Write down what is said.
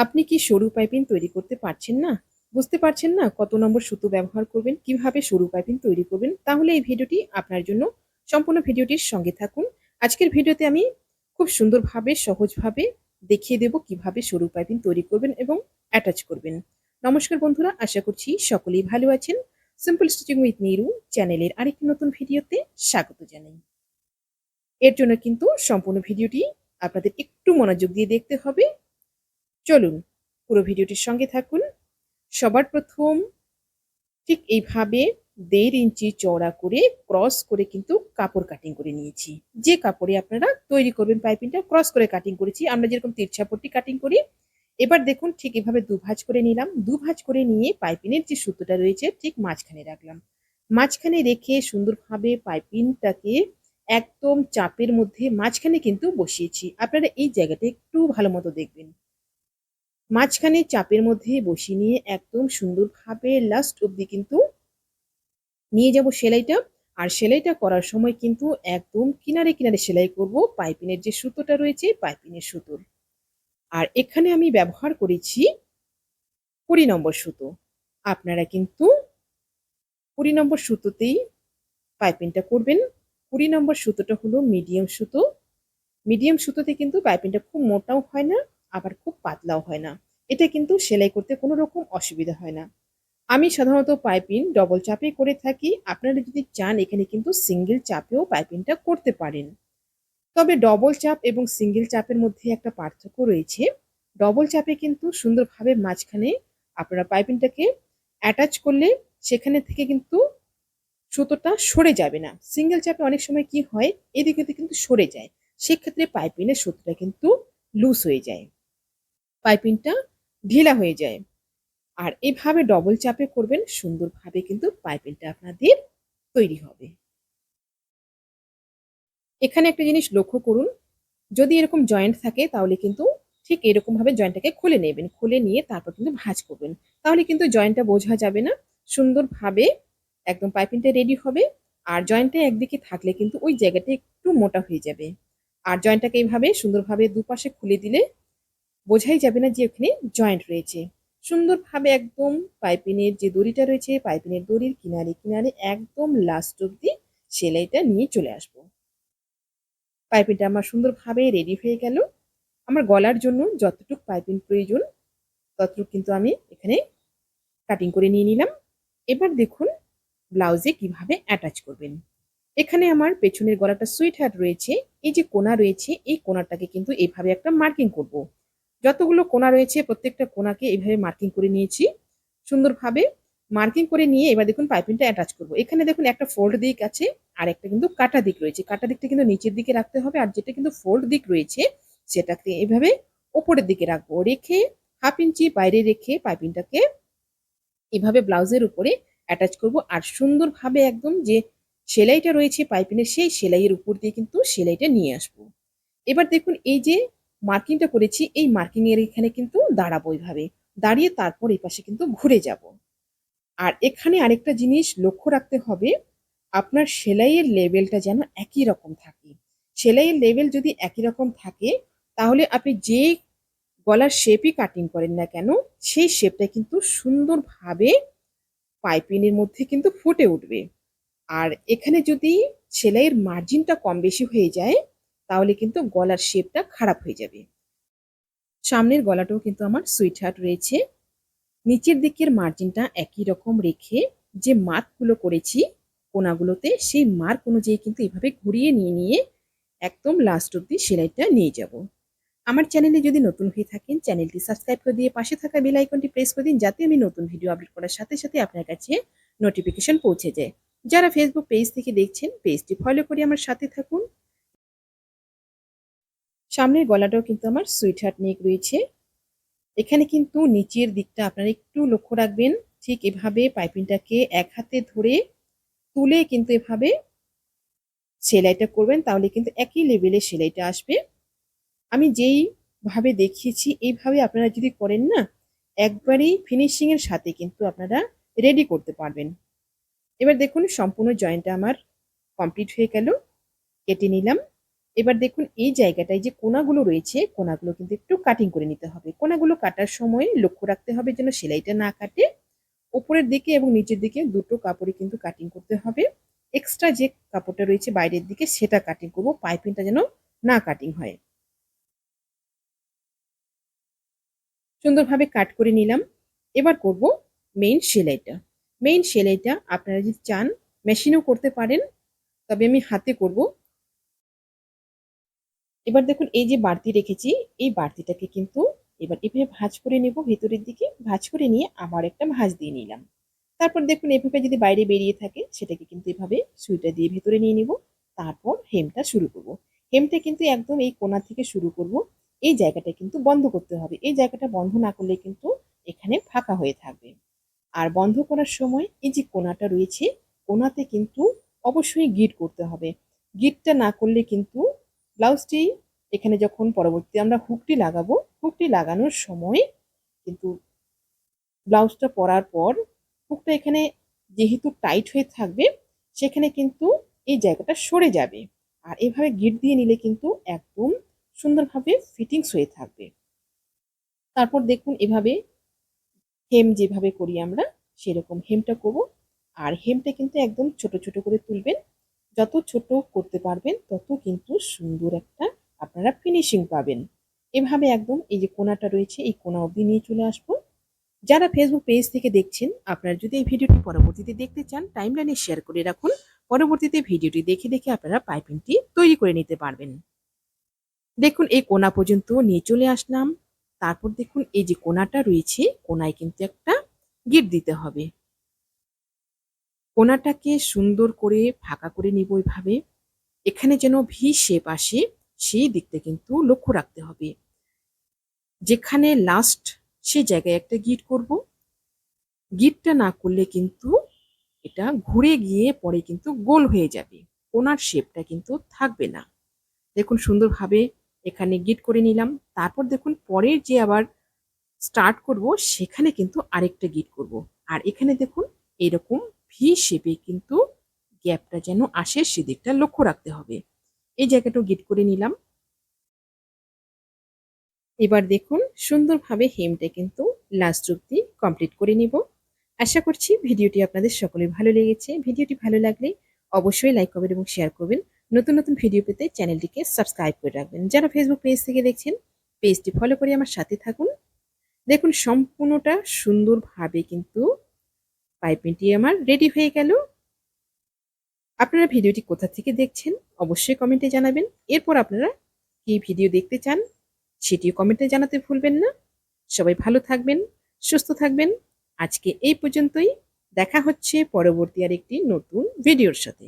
আপনি কি সরু পাইপিং তৈরি করতে পারছেন না? বুঝতে পারছেন না কত নম্বর সুতো ব্যবহার করবেন, কিভাবে সরু পাইপিং তৈরি করবেন? তাহলে এই ভিডিওটি আপনার জন্য। সম্পূর্ণ ভিডিওটির সঙ্গে থাকুন। আজকের ভিডিওতে আমি খুব সুন্দরভাবে সহজভাবে দেখিয়ে দেব কিভাবে সরু পাইপিং তৈরি করবেন এবং অ্যাটাচ করবেন। নমস্কার বন্ধুরা, আশা করছি সকলেই ভালো আছেন। সিম্পল স্টিচিং উইথ নিরু চ্যানেলের আরেকটি নতুন ভিডিওতে স্বাগত জানাই। এর জন্য কিন্তু সম্পূর্ণ ভিডিওটি আপনাদের একটু মনোযোগ দিয়ে দেখতে হবে। চলুন পুরো ভিডিওটির সঙ্গে থাকুন। সবার প্রথম ঠিক এইভাবে ১.৫ ইঞ্চি চওড়া করে ক্রস করে কিন্তু কাপড় কাটিং করে নিয়েছি। যে কাপড়ে আপনারা তৈরি করবেন পাইপিংটা ক্রস করে কাটিং করেছি। আমরা যেরকম তিরছা পট্টি কাটিং করি। এবার দেখুন ঠিক এভাবে দুভাঁজ করে নিলাম। দুভাঁজ করে নিয়ে পাইপিংয়ের যে সুতোটা রয়েছে ঠিক মাঝখানে রাখলাম। মাঝখানে রেখে সুন্দরভাবে পাইপিংটাকে একদম চাপের মধ্যে মাঝখানে কিন্তু বসিয়েছি। আপনারা এই জায়গাটা একটু ভালো মতো দেখবেন। মাঝখানে চাপের মধ্যে বসিয়ে নিয়ে একদম সুন্দরভাবে লাস্ট অব্দি কিন্তু নিয়ে যাব সেলাইটা। আর সেলাইটা করার সময় কিন্তু একদম কিনারে কিনারে সেলাই করব পাইপিনের যে সুতোটা রয়েছে পাইপিনের সুতোর। আর এখানে আমি ব্যবহার করেছি ২০ নম্বর সুতো। আপনারা কিন্তু ২০ নম্বর সুতোতেই পাইপিংটা করবেন। ২০ নম্বর সুতোটা হলো মিডিয়াম সুতো। মিডিয়াম সুতোতে কিন্তু পাইপিংটা খুব মোটাও হয় না, আবার খুব পাতলাও হয় না। এটা কিন্তু সেলাই করতে কোনো রকম অসুবিধা হয় না। আমি সাধারণত পাইপিং ডবল চাপে করে থাকি। আপনারা যদি চান এখানে কিন্তু সিঙ্গেল চাপেও পাইপিংটা করতে পারেন। তবে ডবল চাপ এবং সিঙ্গেল চাপের মধ্যে একটা পার্থক্য রয়েছে। ডবল চাপে কিন্তু সুন্দরভাবে মাঝখানে আপনারা পাইপিংটাকে অ্যাটাচ করলে সেখানে থেকে কিন্তু সুতোটা সরে যাবে না। সিঙ্গেল চাপে অনেক সময় কি হয়, এদিক ওদিক কিন্তু সরে যায়। সেক্ষেত্রে পাইপিংয়ের সুতোটা কিন্তু লুজ হয়ে যায়। পাইপিংটা ঢিলা হয়ে যায়। আর এভাবে ডবল চাপে করবেন, সুন্দরভাবে কিন্তু পাইপিংটা আপনাদের তৈরি হবে। এখানে একটা জিনিস লক্ষ্য করুন, যদি এরকম জয়েন্ট থাকে তাহলে কিন্তু ঠিক এরকমভাবে জয়েন্টটাকে খুলে নেবেন। খুলে নিয়ে তারপর কিন্তু ভাঁজ করবেন। তাহলে কিন্তু জয়েন্টটা বোঝা যাবে না। সুন্দরভাবে একদম পাইপিংটা রেডি হবে। আর জয়েন্টটা একদিকে থাকলে কিন্তু ওই জায়গাটা একটু মোটা হয়ে যাবে। আর জয়েন্টটাকে এইভাবে সুন্দরভাবে দুপাশে খুলে দিলে বোঝাই যাবে না যে ওখানে জয়েন্ট রয়েছে। সুন্দরভাবে একদম পাইপিনের যে দড়িটা রয়েছে, পাইপিনের দড়ির কিনারে কিনারে একদম লাস্ট অব্দি সেলাইটা নিয়ে চলে আসবো। পাইপিংটা আমার সুন্দরভাবে রেডি হয়ে গেল। আমার গলার জন্য যতটুক পাইপিং প্রয়োজন ততটুক কিন্তু আমি এখানে কাটিং করে নিয়ে নিলাম। এবার দেখুন ব্লাউজে কিভাবে অ্যাটাচ করবেন। এখানে আমার পেছনের গলাটা সুইট হার্ট রয়েছে। এই যে কোনা রয়েছে এই কোনাটাকে কিন্তু এভাবে একটা মার্কিং করব। যতগুলো কোনা রয়েছে প্রত্যেকটা কোনাকে এভাবে মার্কিং করে নিয়েছি। সুন্দরভাবে মার্কিং করে নিয়ে এবার দেখুন পাইপিংটা অ্যাটাচ করব। এখানে দেখুন একটা ফোল্ড দিক আছে আর একটা কিন্তু কাটা দিক রয়েছে। কাটা দিকটা কিন্তু নিচের দিকে রাখতে হবে আর যেটা কিন্তু ফোল্ড দিক রয়েছে সেটাকে এভাবে উপরের দিকে রাখবো। রেখে 1/2 ইঞ্চি বাইরে রেখে পাইপিংটাকে এভাবে ব্লাউজের উপরে অ্যাটাচ করব। আর সুন্দরভাবে একদম যে সেলাইটা রয়েছে পাইপিংয়ের সেই সেলাইয়ের উপর দিয়ে কিন্তু সেলাইটা নিয়ে আসবো। এবার দেখুন এই যে মার্কিংটা করেছি এই মার্কিং এর এখানে কিন্তু দাঁড়াবো এইভাবে। দাঁড়িয়ে তারপর এপাশে কিন্তু ঘুরে যাব। আর এখানে আরেকটা জিনিস লক্ষ্য রাখতে হবে, আপনার সেলাইয়ের লেভেলটা যেন একই রকম থাকে। সেলাইয়ের লেভেল যদি একই রকম থাকে তাহলে আপনি যে গলার শেপই কাটিং করেন না কেন সেই শেপটা কিন্তু সুন্দরভাবে পাইপিং এর মধ্যে কিন্তু ফুটে উঠবে। আর এখানে যদি সেলাইয়ের মার্জিনটা কম বেশি হয়ে যায় তাহলে কিন্তু গলার শেপটা খারাপ হয়ে যাবে। সামনের গলাটাও কিন্তু আমার সুইট হার্ট রয়েছে। নিচের দিকের মার্জিনটা একই রকম রেখে যে মার্কগুলো করেছি কোনাগুলোতে সেই মার্ক অনুযায়ী কিন্তু এভাবে ঘুরিয়ে নিয়ে একদম লাস্ট অব্দি সেলাইটা নিয়ে যাব। আমার চ্যানেলে যদি নতুন হয়ে থাকেন চ্যানেলটি সাবস্ক্রাইব করে দিয়ে পাশে থাকা বেল আইকনটি প্রেস করে দিন যাতে আমি নতুন ভিডিও আপলোড করার সাথে সাথে আপনার কাছে নোটিফিকেশন পৌঁছে যায়। যারা ফেসবুক পেজ থেকে দেখছেন পেজটি ফলো করে আমার সাথে থাকুন। সামনের গলাটাও কিন্তু আমার সুইট হার্ট নেক রয়েছে। এখানে কিন্তু নিচের দিকটা আপনারা একটু লক্ষ্য রাখবেন। ঠিক এভাবে পাইপিংটাকে এক হাতে ধরে তুলে কিন্তু এভাবে সেলাইটা করবেন তাহলে কিন্তু একই লেভেলে সেলাইটা আসবে। আমি যেইভাবে দেখিয়েছি এইভাবে আপনারা যদি করেন না একবারেই ফিনিশিং এর সাথে কিন্তু আপনারা রেডি করতে পারবেন। এবার দেখুন সম্পূর্ণ জয়েন্টটা আমার কমপ্লিট হয়ে গেল। কেটে নিলাম। এবার দেখুন এই জায়গাটায় যে কোণাগুলো রয়েছে, কোণাগুলো কিন্তু একটু কাটিং করে নিতে হবে। কোণাগুলো কাটার সময় লক্ষ্য রাখতে হবে যেন সেলাইটা না কাটে। উপরের দিকে এবং নিচের দিকে দুটো কাপড়ই কিন্তু কাটিং করতে হবে। এক্সট্রা যে কাপড়টা রয়েছে বাইরের দিকে সেটা কাটিং করব। পাইপিংটা যেন না কাটিং হয়। সুন্দরভাবে কাট করে নিলাম। এবার করব মেইন সেলাইটা। মেইন সেলাইটা আপনারা যদি চান মেশিনেও করতে পারেন, তবে আমি হাতে করব। এবার দেখুন এই যে বাড়তি রেখেছি, এই বাড়তিটাকে কিন্তু এবার এভাবে ভাঁজ করে নেব ভেতরের দিকে। ভাঁজ করে নিয়ে আবার একটা ভাঁজ দিয়ে নিলাম। তারপর দেখুন এভাবে যদি বাইরে বেরিয়ে থাকে সেটাকে কিন্তু এভাবে সুইটা দিয়ে ভেতরে নিয়ে নিব। তারপর হেমটা শুরু করব। হেমটা কিন্তু একদম এই কোণা থেকে শুরু করব। এই জায়গাটা কিন্তু বন্ধ করতে হবে। এই জায়গাটা বন্ধ না করলে কিন্তু এখানে ফাঁকা হয়ে থাকবে। আর বন্ধ করার সময় এই যে কোণাটা রয়েছে, কোণাতে কিন্তু অবশ্যই গিট করতে হবে। গিটটা না করলে কিন্তু ব্লাউজটি এখানে যখন পরবর্তী আমরা হুকটি লাগাবো, হুকটি লাগানোর সময় কিন্তু ব্লাউজটা পরার পর হুকটা এখানে যেহেতু টাইট হয়ে থাকবে, সেখানে কিন্তু এই জায়গাটা সরে যাবে। আর এভাবে গিট দিয়ে নিলে কিন্তু একদম সুন্দরভাবে ফিটিংস হয়ে থাকবে। তারপর দেখুন এভাবে হেম যেভাবে করি আমরা সেরকম হেমটা করব। আর হেমটা কিন্তু একদম ছোট ছোট করে তুলবেন। যত ছোট করতে পারবেন তত কিন্তু সুন্দর একটা আপনারা ফিনিশিং পাবেন। এভাবে একদম এই যে কোণাটা রয়েছে এই কোণা অবধি নিয়ে চলে আসবো। যারা ফেসবুক পেজ থেকে দেখছেন, আপনারা যদি এই ভিডিওটি পরবর্তীতে দেখতে চান টাইমলাইনে শেয়ার করে রাখুন। পরবর্তীতে ভিডিওটি দেখে দেখে আপনারা পাইপিংটি তৈরি করে নিতে পারবেন। দেখুন এই কোণা পর্যন্ত নিয়ে চলে আসলাম। তারপর দেখুন এই যে কোণাটা রয়েছে, কোণায় কিন্তু একটা গিট দিতে হবে। কোণাটাকে সুন্দর করে ফাঁকা করে নিব এভাবে। এখানে যেন ভি শেপ আসে সেই দিকটা কিন্তু লক্ষ্য রাখতে হবে। যেখানে লাস্ট সে জায়গায় একটা গিট করব। গিটটা না করলে কিন্তু এটা ঘুরে গিয়ে পরে কিন্তু গোল হয়ে যাবে। কোণার শেপটা কিন্তু থাকবে না। দেখুন সুন্দরভাবে এখানে গিট করে নিলাম। তারপর দেখুন পরের যে আবার স্টার্ট করব সেখানে কিন্তু আরেকটা গিট করব। আর এখানে দেখুন এরকম ভি শেপে কিন্তু গ্যাপটা যেন আসে সেদিকটা লক্ষ্য রাখতে হবে। এই জায়গাটাও গিট করে নিলাম। এবার দেখুন সুন্দরভাবে হেমটা কিন্তু লাস্ট অব্দি কমপ্লিট করে নিব। আশা করছি ভিডিওটি আপনাদের সকলের ভালো লেগেছে। ভিডিওটি ভালো লাগলে অবশ্যই লাইক করবেন এবং শেয়ার করবেন। নতুন নতুন ভিডিও পেতে চ্যানেলটিকে সাবস্ক্রাইব করে রাখবেন। যারা ফেসবুক পেজ থেকে দেখছেন পেজটি ফলো করে আমার সাথে থাকুন। দেখুন সম্পূর্ণটা সুন্দরভাবে কিন্তু পাইপিংটি আমার রেডি হয়ে গেল। আপনারা ভিডিওটি কোথা থেকে দেখছেন অবশ্যই কমেন্টে জানাবেন। এরপর আপনারা কি ভিডিও দেখতে চান সেটিও কমেন্টে জানাতে ভুলবেন না। সবাই ভালো থাকবেন, সুস্থ থাকবেন। আজকে এই পর্যন্তই। দেখা হচ্ছে পরবর্তী আরেকটি নতুন ভিডিওর সাথে।